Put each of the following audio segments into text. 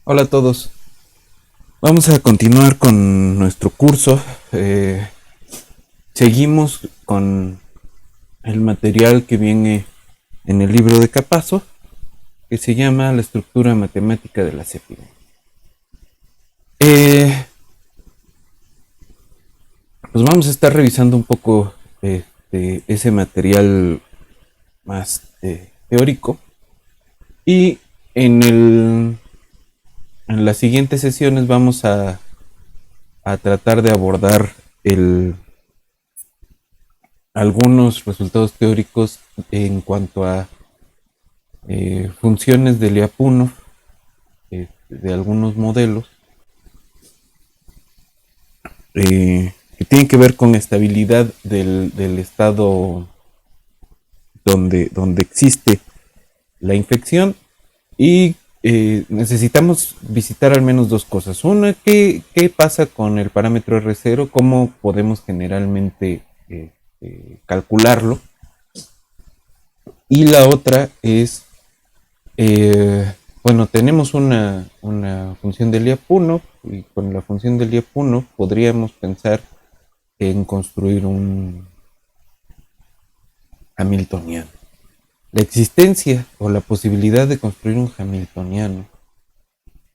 Hola a todos. Vamos a continuar con nuestro curso. Seguimos con el material que viene en el libro de Capazo, que se llama La estructura matemática de las epidemias. Pues vamos a estar revisando un poco ese material más teórico y en, el, en las siguientes sesiones vamos a tratar de abordar algunos resultados teóricos en cuanto a funciones de Lyapunov, de algunos modelos, que tienen que ver con estabilidad del estado donde existe la infección y necesitamos visitar al menos dos cosas. Una, ¿qué pasa con el parámetro R0? ¿Cómo podemos generalmente calcularlo? Y la otra es, bueno, tenemos una función de Lyapunov y con la función de Lyapunov podríamos pensar en construir un Hamiltoniano. La existencia o la posibilidad de construir un Hamiltoniano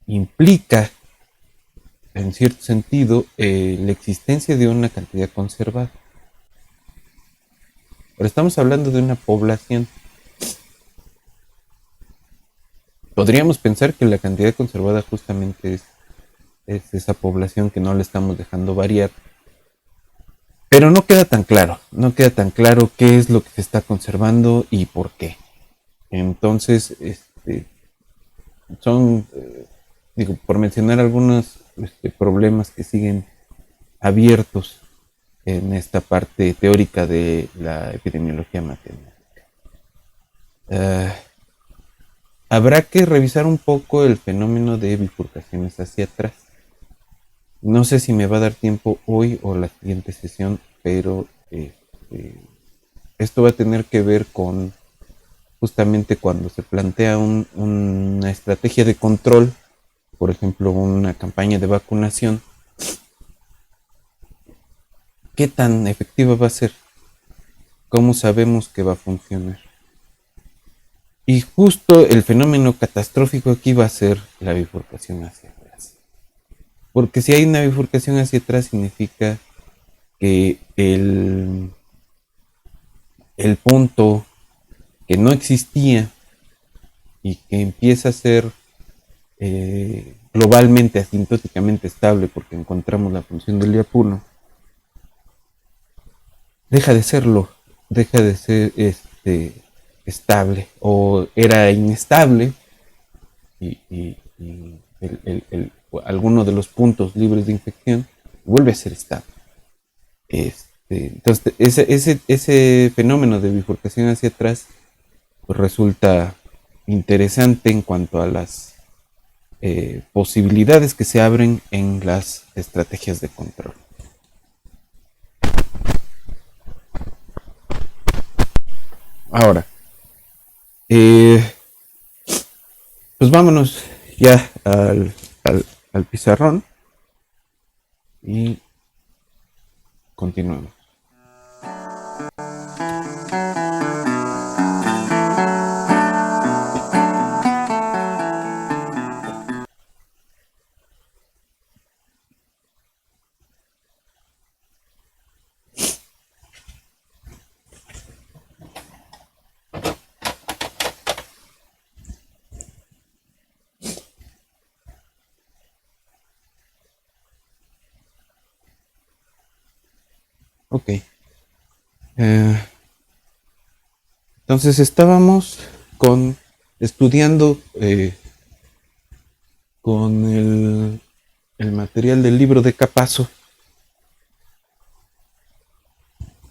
implica, en cierto sentido, la existencia de una cantidad conservada. Pero estamos hablando de una población. Podríamos pensar que la cantidad conservada justamente es esa población que no le estamos dejando variar. Pero no queda tan claro qué es lo que se está conservando y por qué. Entonces, son, digo, por mencionar algunos problemas que siguen abiertos en esta parte teórica de la epidemiología matemática. Uh, Habrá que revisar un poco el fenómeno de bifurcaciones hacia atrás. No sé si me va a dar tiempo hoy o la siguiente sesión, pero esto va a tener que ver con justamente cuando se plantea una estrategia de control, por ejemplo, una campaña de vacunación. ¿Qué tan efectiva va a ser? ¿Cómo sabemos que va a funcionar? Y justo el fenómeno catastrófico aquí va a ser la bifurcación hacia atrás. Porque si hay una bifurcación hacia atrás significa que el punto que no existía y que empieza a ser globalmente, asintóticamente estable porque encontramos la función del Lyapunov, deja de serlo, deja de ser estable o era inestable y alguno de los puntos libres de infección vuelve a ser estable. Entonces, ese fenómeno de bifurcación hacia atrás pues, resulta interesante en cuanto a las posibilidades que se abren en las estrategias de control. Ahora, pues vámonos ya al pizarrón y continuamos. Ok. Entonces estábamos estudiando con el material del libro de Capazo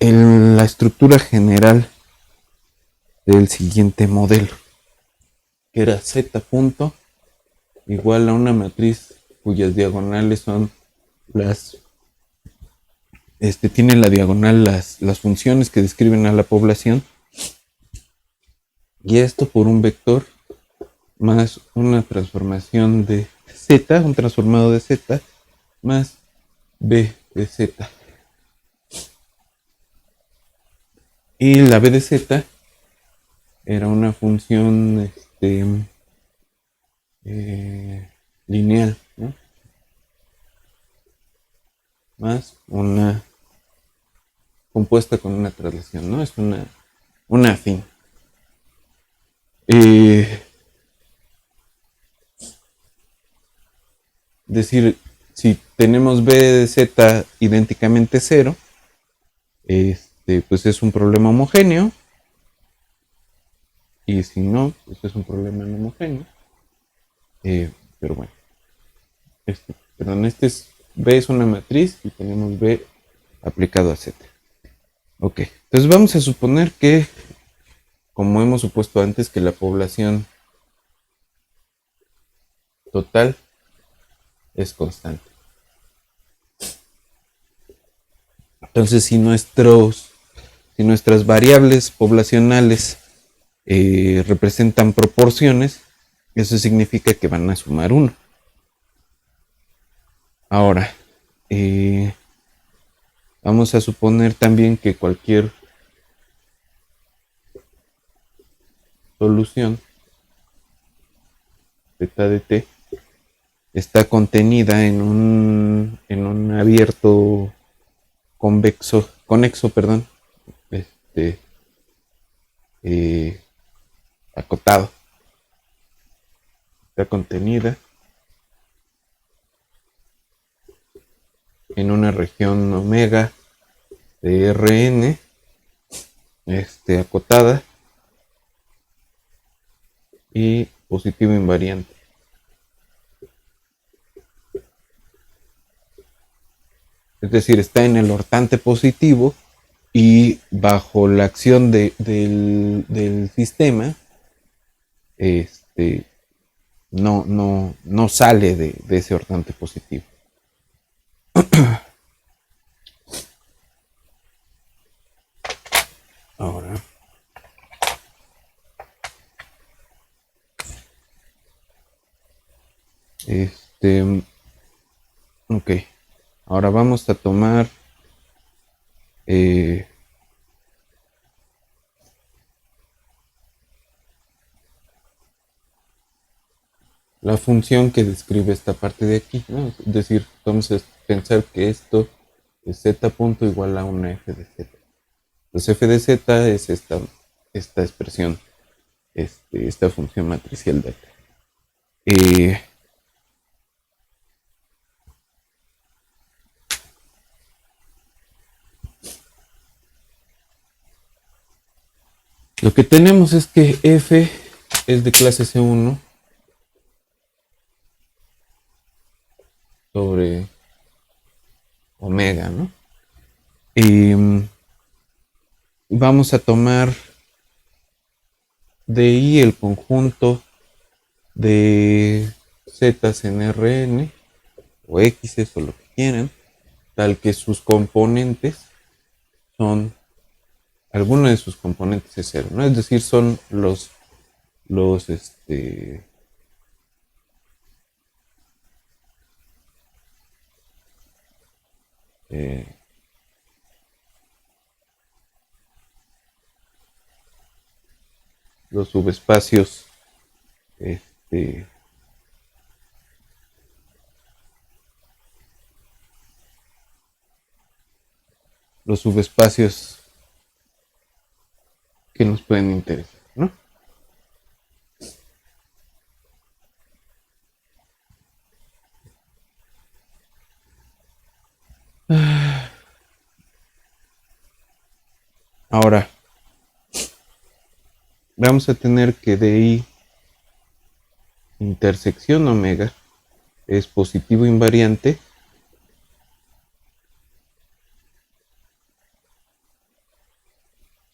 la estructura general del siguiente modelo, que era z punto igual a una matriz cuyas diagonales son tiene la diagonal las funciones que describen a la población, y esto por un vector más una transformación de Z, un transformado de Z, más B de Z. Y la B de Z era una función lineal, ¿no? Más una compuesta con una traslación, ¿no? Es una afín. Decir, si tenemos B de Z idénticamente 0, pues es un problema homogéneo. Y si no, pues es un problema no homogéneo. Pero bueno, perdón, B es una matriz y tenemos B aplicado a Z. Ok, entonces vamos a suponer que, como hemos supuesto antes, que la población total es constante. Entonces, si nuestras variables poblacionales representan proporciones, eso significa que van a sumar 1. Ahora, vamos a suponer también que cualquier solución zeta de t está contenida en un abierto conexo, eh, acotado. Está contenida en una región omega de Rn, acotada y positivo invariante. Es decir, está en el ortante positivo y bajo la acción del sistema, no sale de ese ortante positivo. Ahora, ok, ahora vamos a tomar la función que describe esta parte de aquí, ¿no? Es decir, vamos a pensar que esto es z punto igual a una f de z. Pues f de z es esta expresión, esta función matricial de acá. Lo que tenemos es que f es de clase C1 sobre omega, ¿no? Vamos a tomar de I el conjunto de z en Rn o x o lo que quieran, tal que sus componentes son, alguno de sus componentes es 0, ¿no? Es decir, son los los subespacios los subespacios que nos pueden interesar, ¿no? Ahora, vamos a tener que de I intersección omega es positivo invariante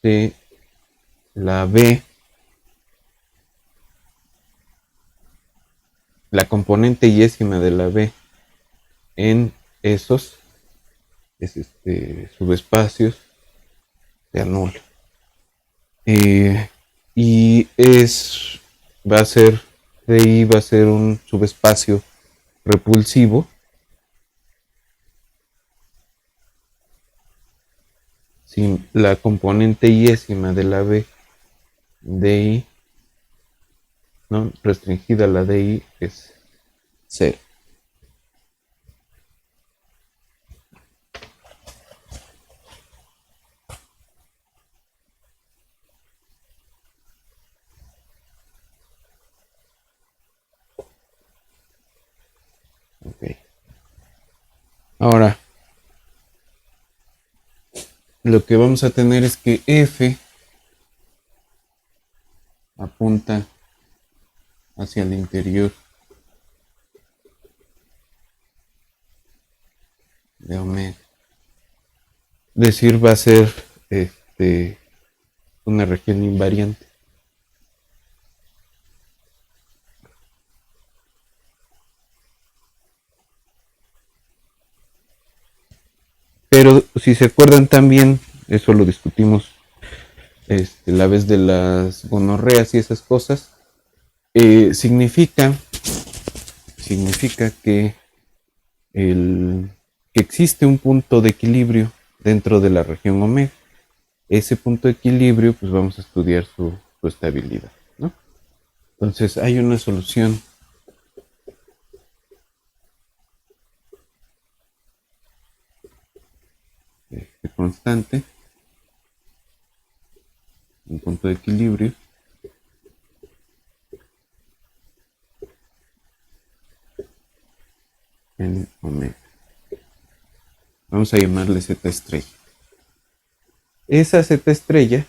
de la B, la componente yésima de la B en esos subespacios se anula. Y va a ser DI va a ser un subespacio repulsivo. Si la componente iésima de la B DI, ¿no? Restringida a la DI, es 0. Okay. Ahora, lo que vamos a tener es que F apunta hacia el interior de omega. Es decir, va a ser una región invariante. Pero si se acuerdan también, eso lo discutimos la vez de las gonorreas y esas cosas, significa que, que existe un punto de equilibrio dentro de la región omega. Ese punto de equilibrio, pues vamos a estudiar su estabilidad, ¿no? Entonces hay una solución constante, un punto de equilibrio en omega. Vamos a llamarle Z estrella. Esa Z estrella,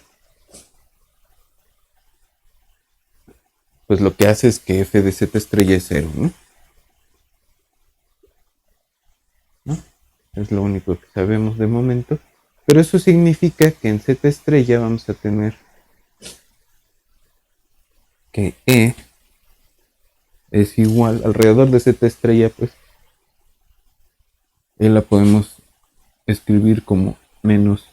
pues lo que hace es que F de Z estrella es 0, ¿no? ¿No? Es lo único que sabemos de momento. Pero eso significa que en Z estrella vamos a tener que E es igual, alrededor de Z estrella, pues, E la podemos escribir como menos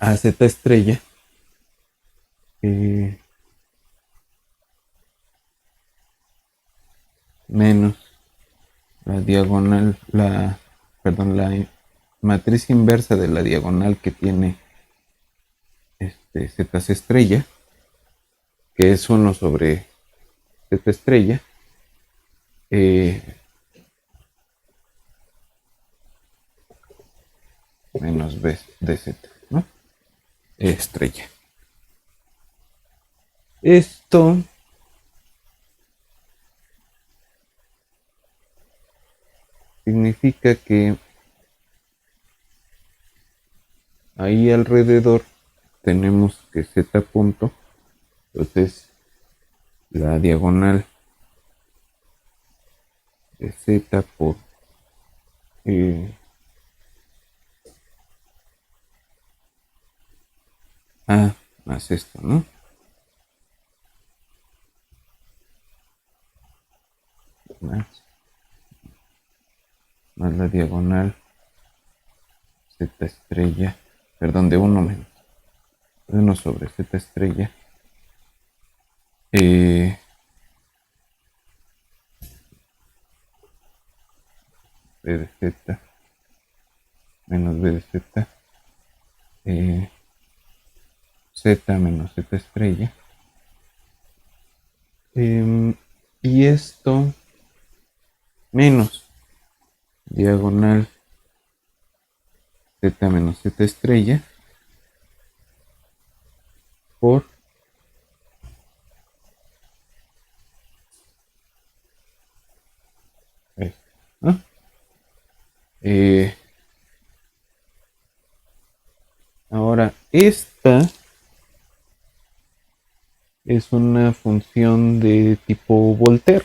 a Z estrella menos la diagonal, la matriz inversa de la diagonal que tiene Z estrella, que es 1 sobre Z estrella, menos B de Z, ¿no? Estrella. Esto significa que ahí alrededor tenemos que Z punto, entonces la diagonal de Z por A más esto, ¿no? Más la diagonal Z estrella, perdón, de 1 menos 1 sobre Z estrella, B de Z menos B de Z, Z menos Z estrella, y esto menos diagonal Z menos Z estrella por esto, ¿no? Ahora, esta es una función de tipo Volterra.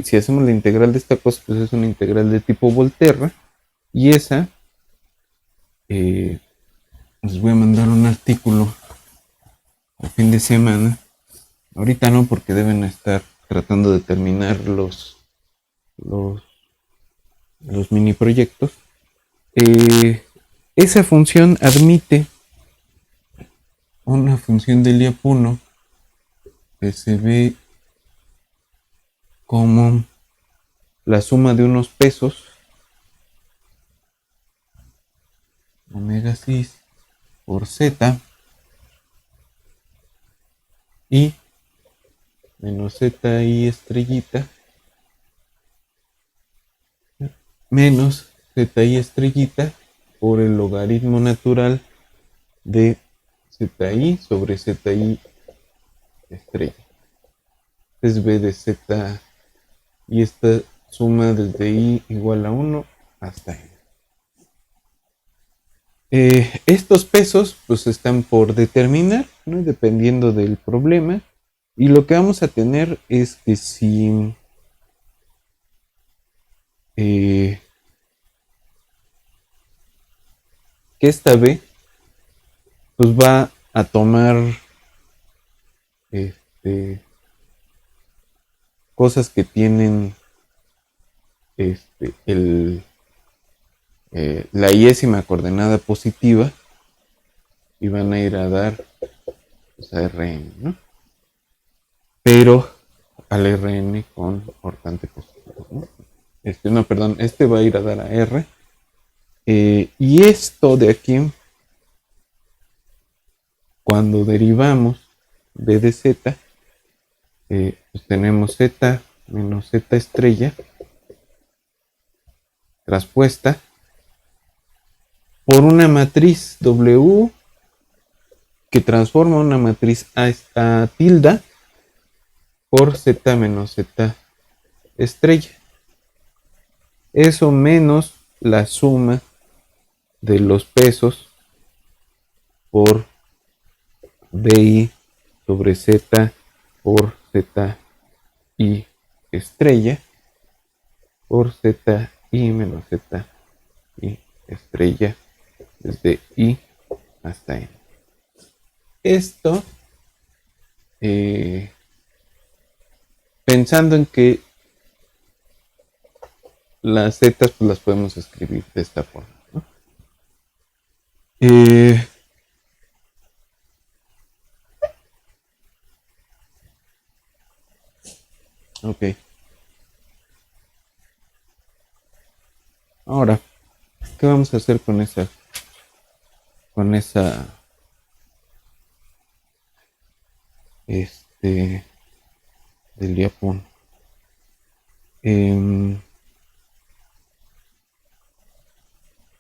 Si hacemos la integral de esta cosa, pues es una integral de tipo Volterra. Y esa, les voy a mandar un artículo a fin de semana. Ahorita no, porque deben estar tratando de terminar los mini proyectos. Esa función admite una función de Lyapunov que se ve como la suma de unos pesos omega 6 por z y menos z y estrellita menos z y estrellita por el logaritmo natural de zi sobre zi estrella. Es b de z y esta suma desde i igual a 1 hasta n. Estos pesos pues están por determinar, ¿no? Dependiendo del problema. Y lo que vamos a tener es que si que esta B pues va a tomar este, cosas que tienen la iésima coordenada positiva y van a ir a dar pues, a Rn, ¿no? Pero al Rn con ortante positivo, ¿no? No, perdón, este va a ir a dar a R. Y esto de aquí, cuando derivamos b de z, pues tenemos z menos z estrella traspuesta por una matriz W que transforma una matriz A tilde por z menos z estrella. Eso menos la suma de los pesos por DI sobre Z por ZI estrella por ZI menos ZI estrella desde I hasta N. Esto pensando en que las Z pues las podemos escribir de esta forma, ¿no? Ok. Ahora, ¿qué vamos a hacer con esa del Japón?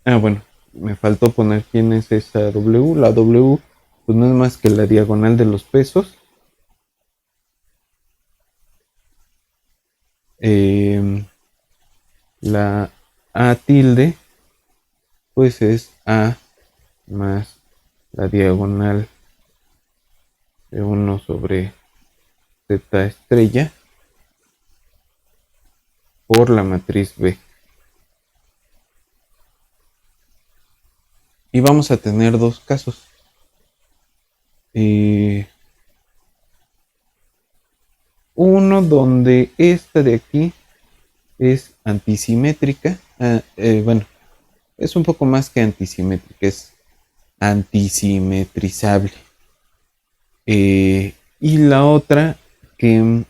Bueno, me faltó poner quién es esa W. La W pues no es más que la diagonal de los pesos. La A tilde pues es A más la diagonal de 1 sobre Z estrella por la matriz B. Y vamos a tener dos casos. Uno donde esta de aquí es antisimétrica. Bueno, es un poco más que antisimétrica, es antisimetrizable. Y la otra que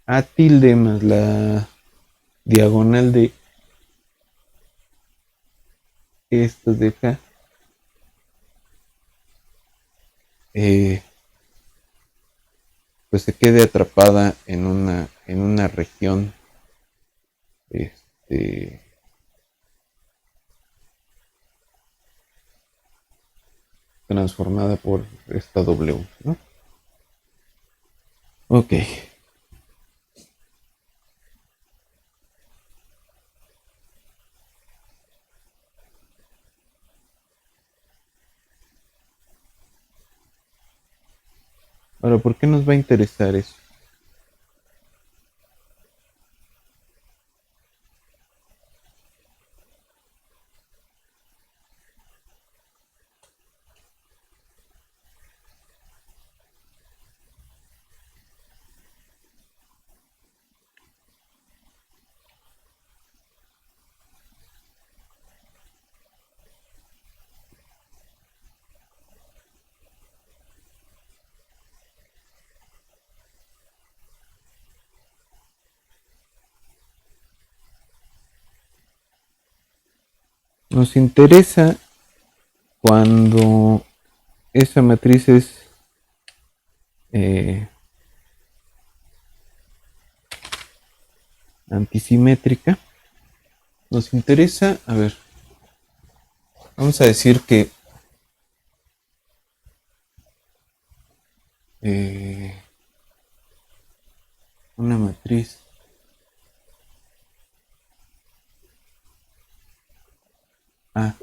A tilde más la diagonal de esto de acá, pues se quede atrapada en una región transformada por esta W, ¿no? Ok. Ahora, ¿por qué nos va a interesar eso? Nos interesa cuando esa matriz es antisimétrica. Nos interesa, a ver, vamos a decir que una matriz A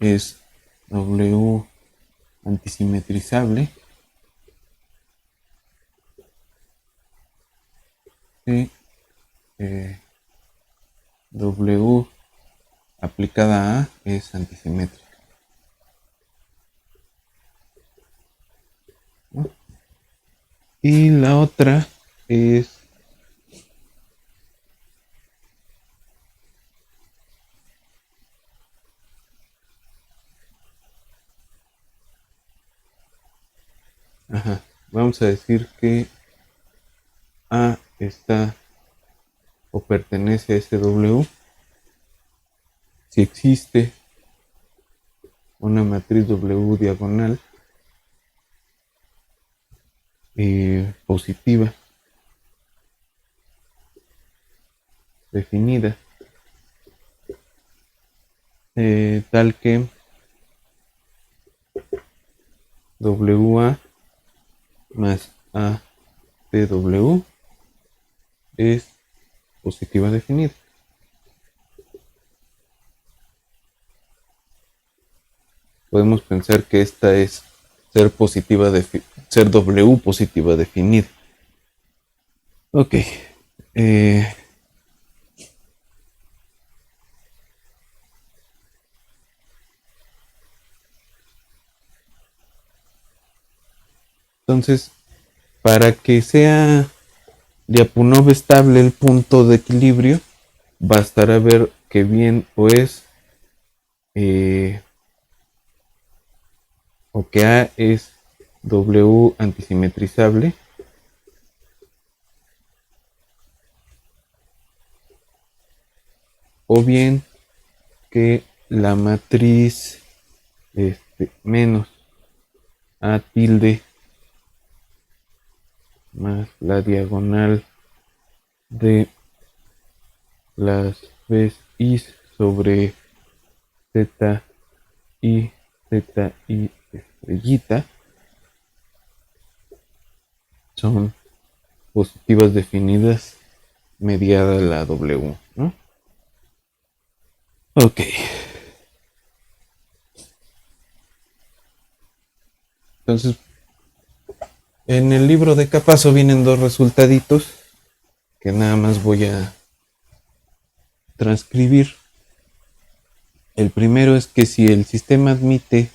es W antisimetrizable y W aplicada a A es antisimétrica, ¿no? Y la otra es vamos a decir que A está o pertenece a ese W si existe una matriz W diagonal positiva definida, tal que WA más ATW es positiva definida. Podemos pensar que esta es ser W positiva definida. Ok. Entonces, para que sea Lyapunov estable el punto de equilibrio, bastará ver que bien o que A es W antisimetrizable o bien que la matriz menos A tilde más la diagonal de las B's I sobre Z y Z y estrellita son positivas definidas mediada la W, ¿no? Ok. Entonces, en el libro de Capazo vienen dos resultaditos que nada más voy a transcribir. El primero es que si el sistema admite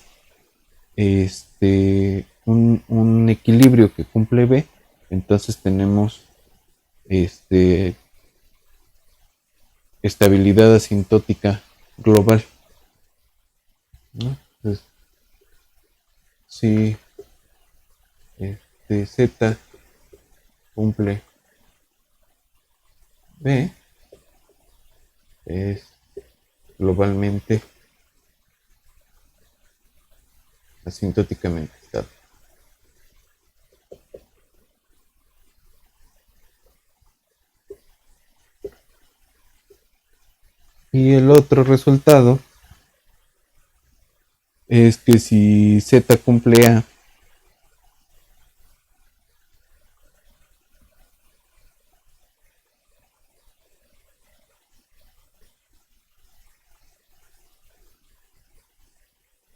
un equilibrio que cumple B, entonces tenemos estabilidad asintótica global, ¿no? Entonces, si Z cumple B, es globalmente asintóticamente estable. Y el otro resultado es que si Z cumple A,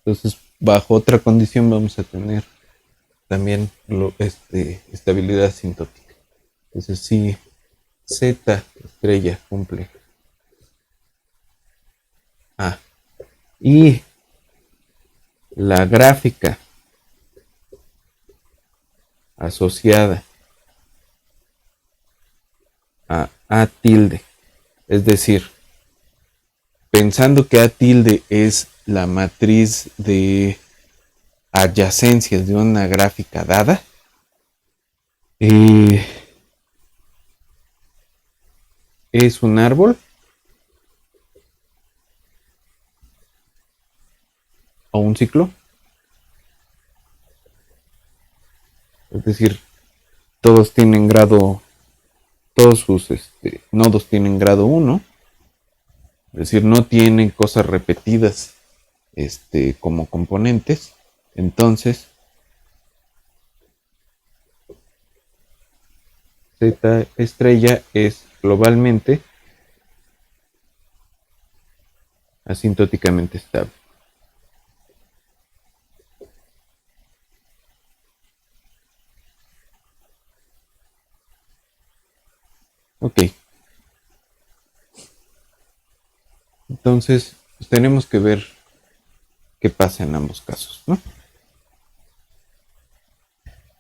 entonces bajo otra condición vamos a tener también estabilidad asintótica. Entonces si Z estrella cumple A y la gráfica asociada a A tilde, es decir, pensando que A tilde es la matriz de adyacencias de una gráfica dada, es un árbol o un ciclo. Es decir, todos tienen grado, todos sus nodos tienen grado 1. Es decir, no tienen cosas repetidas como componentes. Entonces, Z estrella es globalmente asintóticamente estable. Ok. Entonces, pues, tenemos que ver qué pasa en ambos casos, ¿no?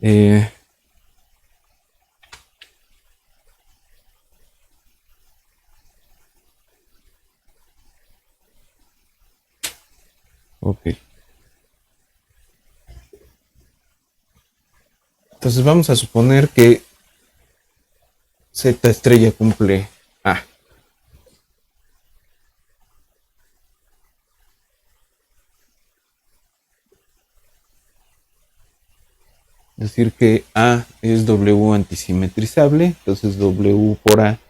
Eh, ok. Entonces vamos a suponer que Z estrella cumple A. Es decir, que A es W antisimetrizable, entonces W por A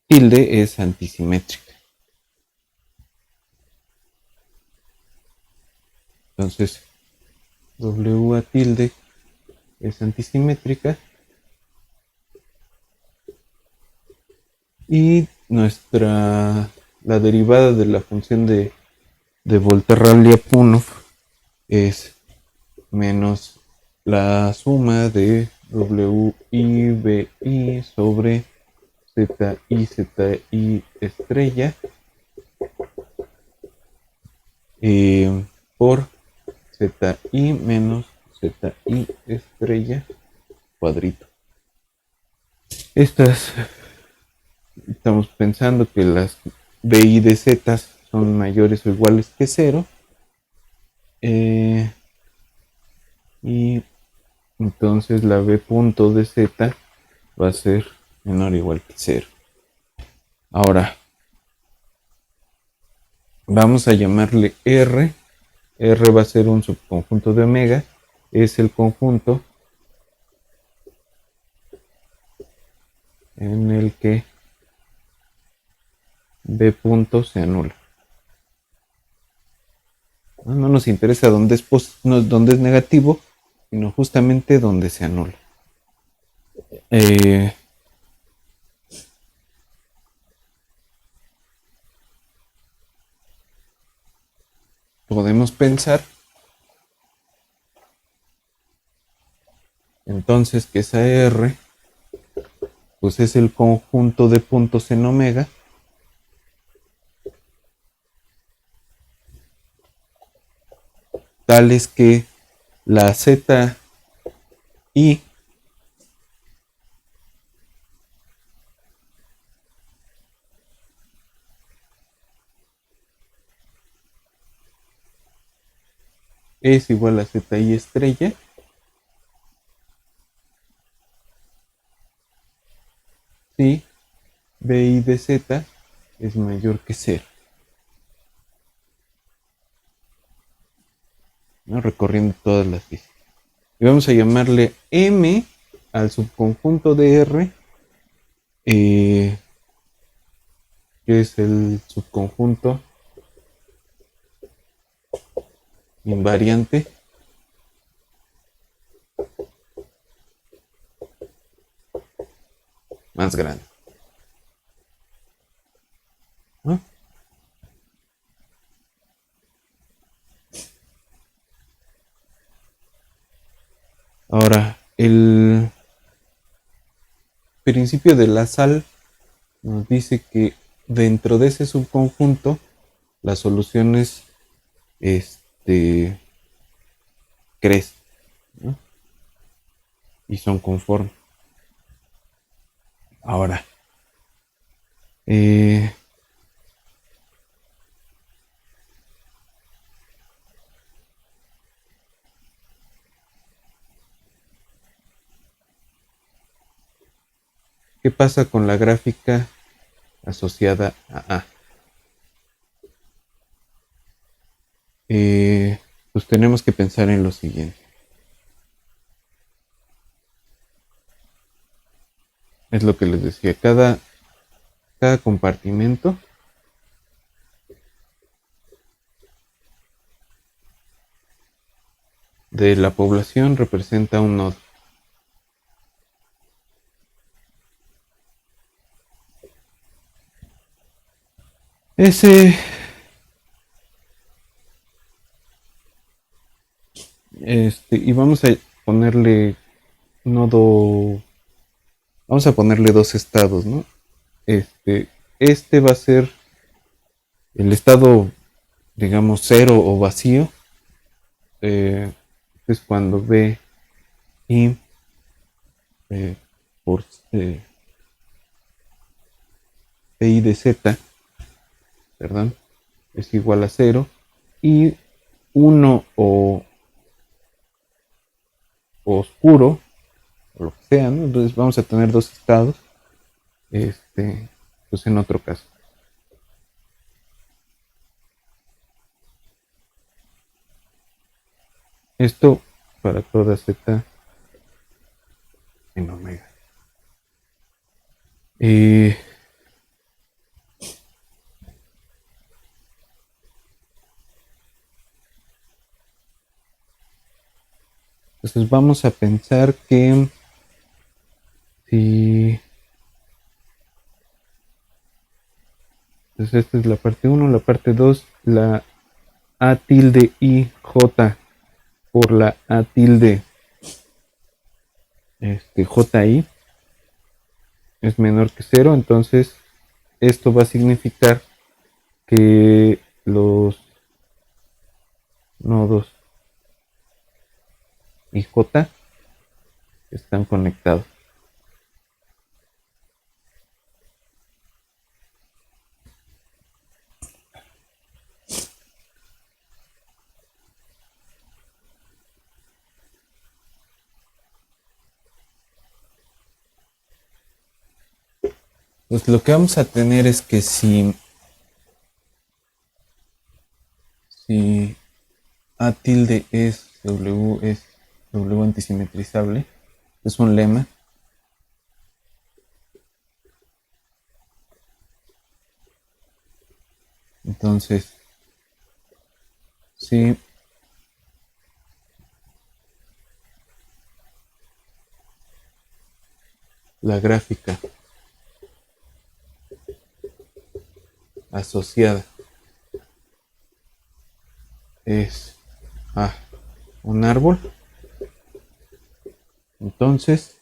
tilde es antisimétrica. Entonces, W A tilde es antisimétrica y la derivada de la función de Volterra-Lyapunov es menos la suma de WI BI sobre ZI estrella por ZI menos ZI estrella cuadrito. Estamos pensando que las BI de Z son mayores o iguales que 0. Y entonces la B punto de Z va a ser menor o igual que 0. Ahora, vamos a llamarle R. R va a ser un subconjunto de omega. Es el conjunto en el que B punto se anula. No nos interesa dónde dónde es negativo, sino justamente donde se anula. Eh, Podemos pensar entonces que esa R pues es el conjunto de puntos en omega tales que la ZI es igual a ZI estrella si BI de Z es mayor que 0. ¿No? Recorriendo todas las físicas. Y vamos a llamarle M al subconjunto de R, que es el subconjunto invariante más grande. ¿No? Ahora, el principio de la sal nos dice que dentro de ese subconjunto las soluciones crecen, ¿no? Y son conformes. Ahora, eh, ¿qué pasa con la gráfica asociada a A? tenemos que pensar en lo siguiente. Es lo que les decía, cada compartimento de la población representa un nodo. Ese y vamos a ponerle nodo, vamos a ponerle dos estados, ¿no? Este va a ser el estado, digamos, cero o vacío. Es cuando B y por PI de Z, perdón, es igual a cero y uno o oscuro o lo que sea, ¿no? Entonces vamos a tener dos estados, pues en otro caso. Esto para toda Z en omega. Entonces vamos a pensar que si... Entonces esta es la parte 1, la parte 2, la A tilde I J por la A tilde JI es menor que 0, entonces esto va a significar que los nodos IJ están conectados. Pues lo que vamos a tener es que si A tilde es W antisimetrizable, es un lema. Entonces, si la gráfica asociada es a un árbol, entonces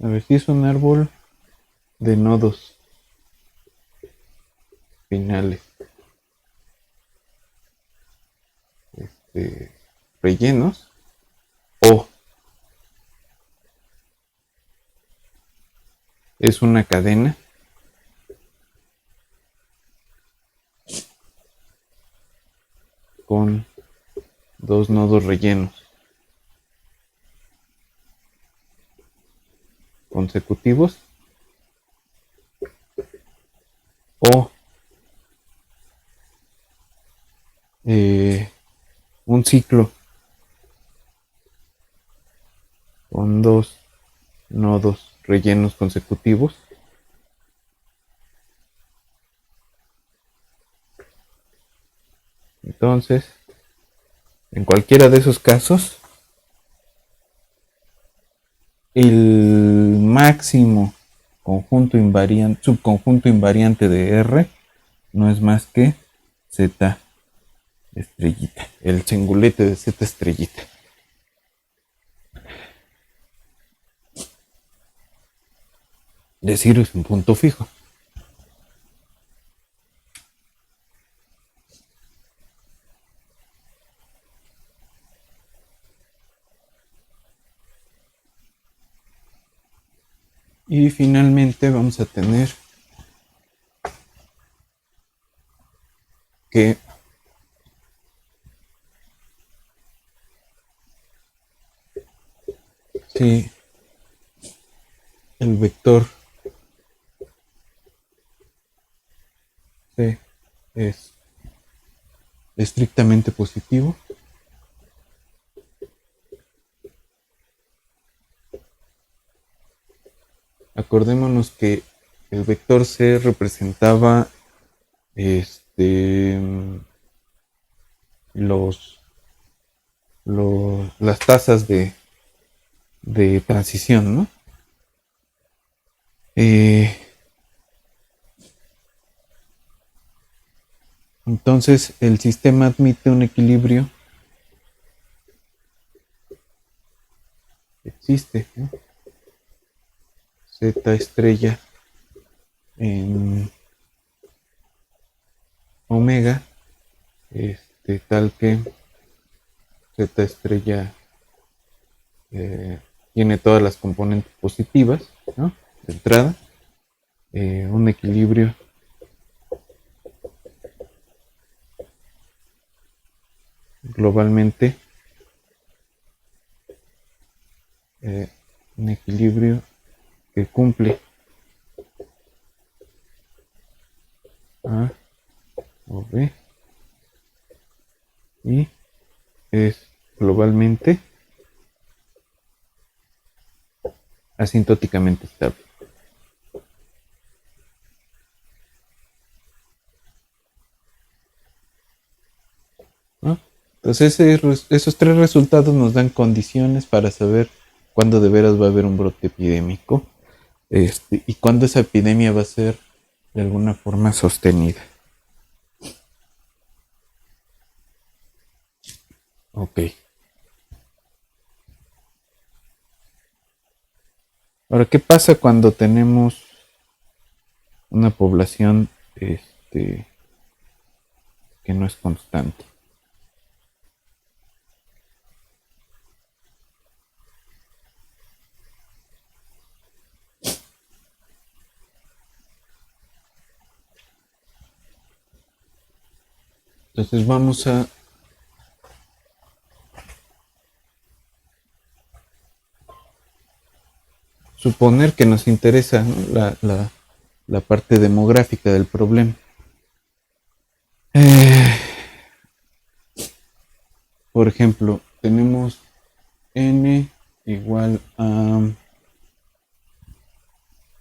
a ver si es un árbol de nodos finales rellenos o es una cadena con dos nodos rellenos consecutivos o un ciclo con dos nodos rellenos consecutivos. Entonces, en cualquiera de esos casos, el máximo subconjunto invariante de R no es más que Z estrellita, el cingulete de Z estrellita. Decir es un punto fijo. Y finalmente vamos a tener si el vector C es estrictamente positivo, acordémonos que el vector C representaba este los, las tasas de transición, ¿no? Entonces el sistema admite un equilibrio, existe, ¿no? Z estrella en omega, tal que Z estrella tiene todas las componentes positivas, ¿no? De entrada, un equilibrio globalmente, un equilibrio que cumple A o B y es globalmente asintóticamente estable, ¿no? Entonces esos tres resultados nos dan condiciones para saber cuándo de veras va a haber un brote epidémico, y cuándo esa epidemia va a ser de alguna forma sostenida. Ok. Ahora, ¿qué pasa cuando tenemos una población que no es constante? Entonces vamos a suponer que nos interesa, ¿no? La parte demográfica del problema. Por ejemplo, tenemos n igual a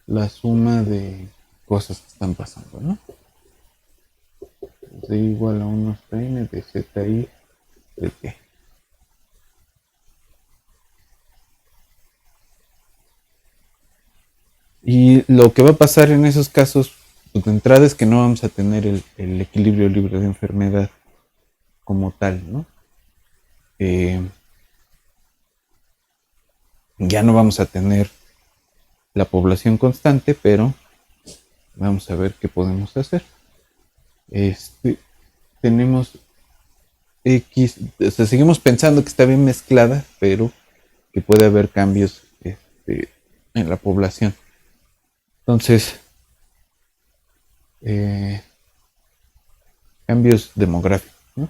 la suma de cosas que están pasando, ¿no? De igual a 1 hasta n de zi de t. Y lo que va a pasar en esos casos, pues de entrada, es que no vamos a tener el equilibrio libre de enfermedad como tal, ¿no? Ya no vamos a tener la población constante, pero vamos a ver qué podemos hacer. Tenemos X, o sea, seguimos pensando que está bien mezclada, pero que puede haber cambios en la población. Entonces, eh, cambios demográficos, ¿no?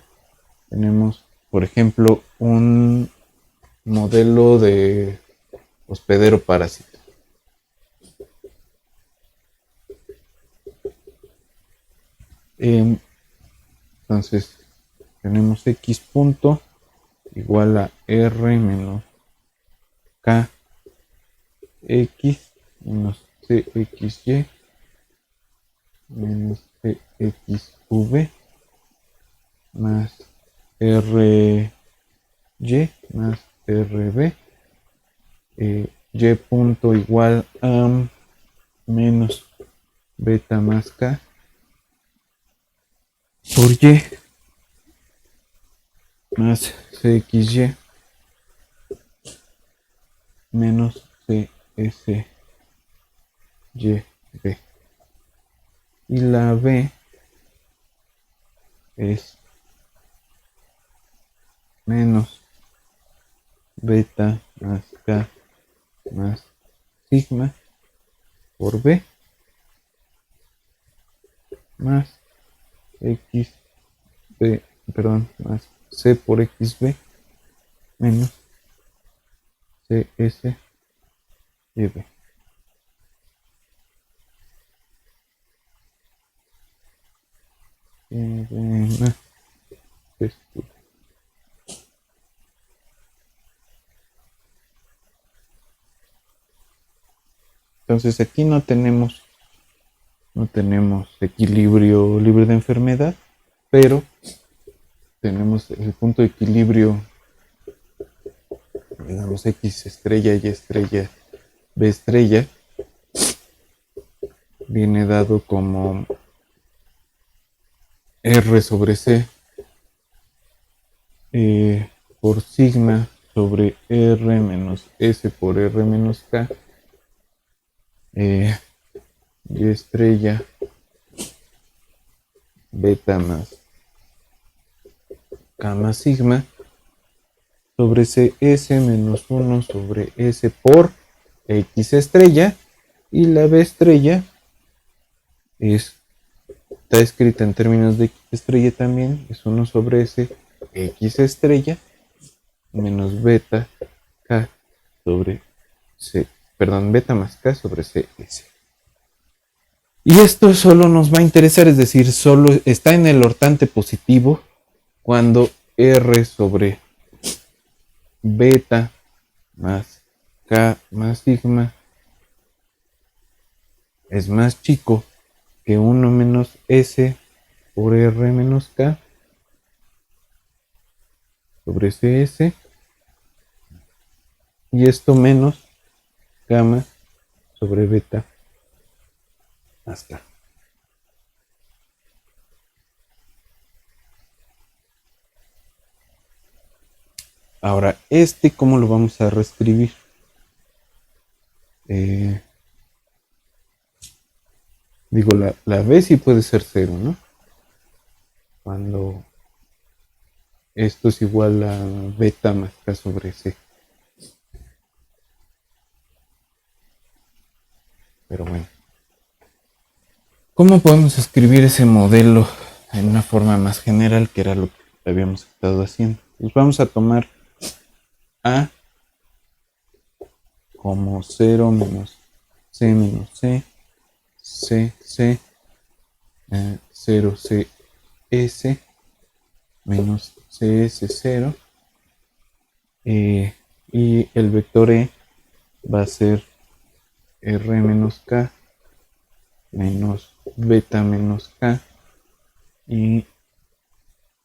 Tenemos, por ejemplo, un modelo de hospedero parásito. Entonces, tenemos X punto igual a R menos K X menos CXY menos CXV más RY más RB, Y punto igual a menos beta más K por Y más CXY menos CSYB. Y la B es menos beta más K más sigma por B más X B, perdón, más C por XB menos CS y B. Entonces aquí no tenemos equilibrio libre de enfermedad, pero tenemos el punto de equilibrio, digamos, X estrella, Y estrella, B estrella, viene dado como R sobre C por sigma sobre R menos S por R menos K, Y estrella, beta más K más sigma, sobre CS menos 1 sobre S por X estrella, y la B estrella está escrita en términos de X estrella también, es 1 sobre S X estrella menos beta K sobre C, perdón, beta más K sobre CS. Y esto solo nos va a interesar, es decir, solo está en el hortante positivo cuando R sobre beta más K más sigma es más chico que 1 menos S por R menos K sobre CS, y esto menos gamma sobre beta más K. Ahora, ¿cómo lo vamos a reescribir? Digo, la B sí puede ser 0, ¿no? Cuando esto es igual a beta más K sobre C. Pero bueno, ¿cómo podemos escribir ese modelo en una forma más general, que era lo que habíamos estado haciendo? Pues vamos a tomar A como 0 menos C, C, 0 CS menos CS0, y el vector E va a ser R menos K menos beta menos K y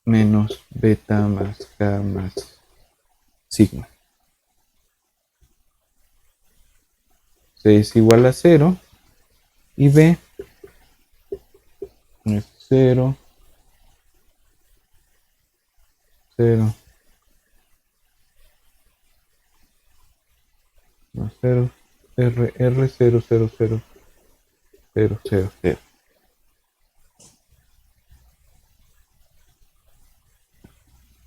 menos beta más K más sigma. C es igual a 0 y B es 0, 0, más 0, R 0, 0, 0, 0, 0, 0.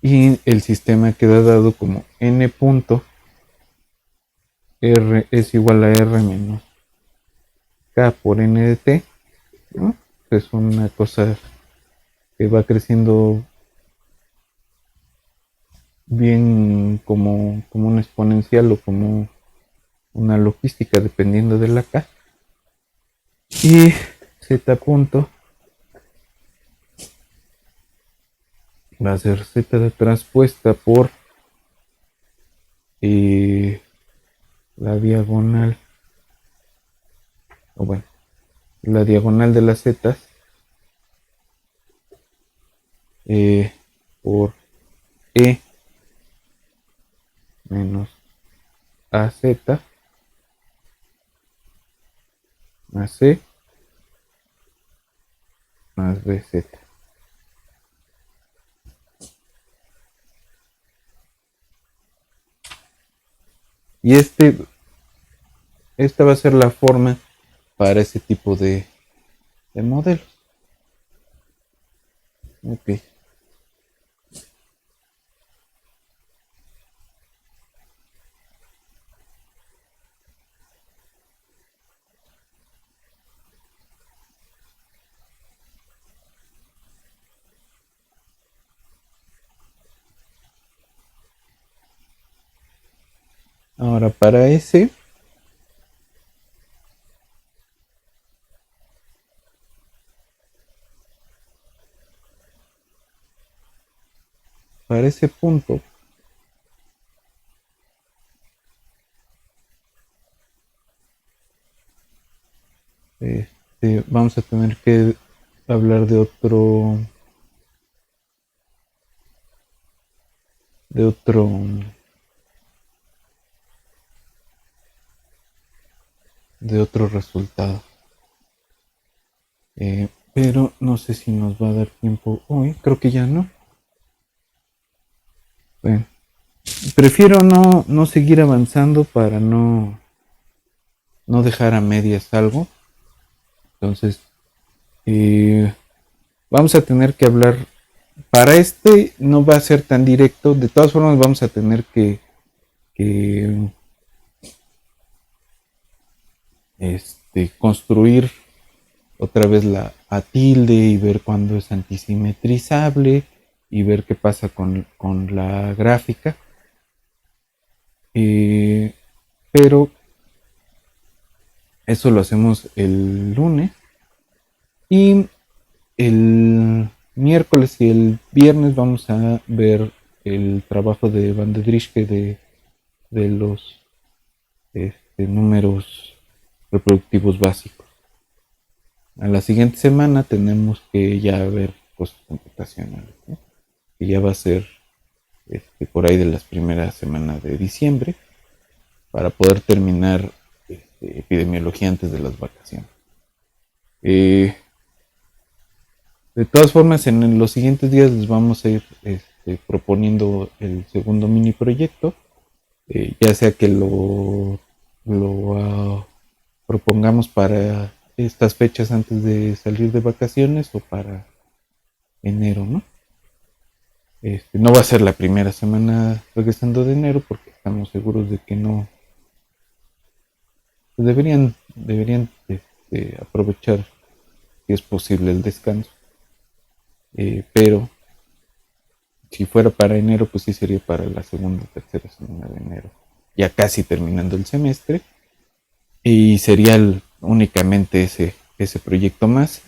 Y el sistema queda dado como n punto R es igual a R menos K por n de t, ¿no? Es una cosa que va creciendo bien como una exponencial o como una logística dependiendo de la K. Y Z punto va a ser Z transpuesta por la diagonal, o bueno, la diagonal de las Z por E menos AZ más C más BZ. Y esta va a ser la forma para ese tipo de modelos. Ok. Ahora, para ese punto, vamos a tener que hablar de otro, de otro resultado. Pero no sé si nos va a dar tiempo hoy. Creo que ya no. Bueno, prefiero no seguir avanzando para no dejar a medias algo. Entonces, eh, vamos a tener que hablar. Para este no va a ser tan directo. De todas formas, vamos a tener que construir otra vez la a tilde y ver cuándo es antisimetrizable y ver qué pasa con la gráfica. Pero eso lo hacemos el lunes y el miércoles y el viernes vamos a ver el trabajo de Van de Drischke de los números reproductivos básicos. A la siguiente semana tenemos que ya ver cosas computacionales, ¿no? Que ya va a ser por ahí de las primeras semanas de diciembre para poder terminar epidemiología antes de las vacaciones. De todas formas, en los siguientes días les vamos a ir proponiendo el segundo mini proyecto, ya sea que lo propongamos para estas fechas antes de salir de vacaciones o para enero, ¿no? No va a ser la primera semana regresando de enero porque estamos seguros de que no, pues deberían aprovechar si es posible el descanso. Pero si fuera para enero, pues sí sería para la segunda o tercera semana de enero, ya casi terminando el semestre, y sería únicamente ese proyecto más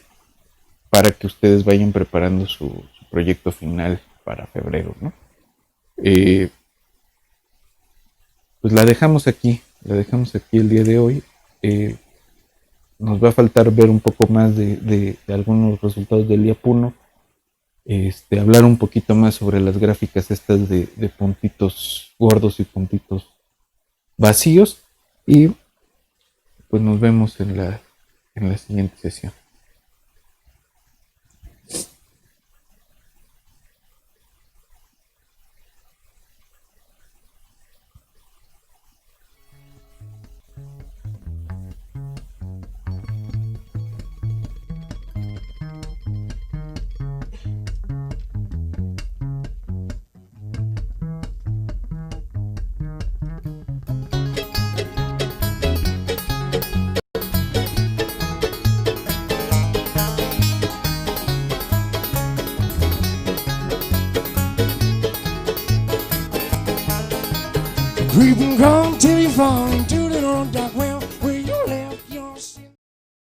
para que ustedes vayan preparando su proyecto final para febrero, ¿no? Pues la dejamos aquí el día de hoy. Nos va a faltar ver un poco más de algunos resultados del IAPUNO, hablar un poquito más sobre las gráficas estas de puntitos gordos y puntitos vacíos, y pues nos vemos en la siguiente sesión. Creep and come till you fall into the old dark way.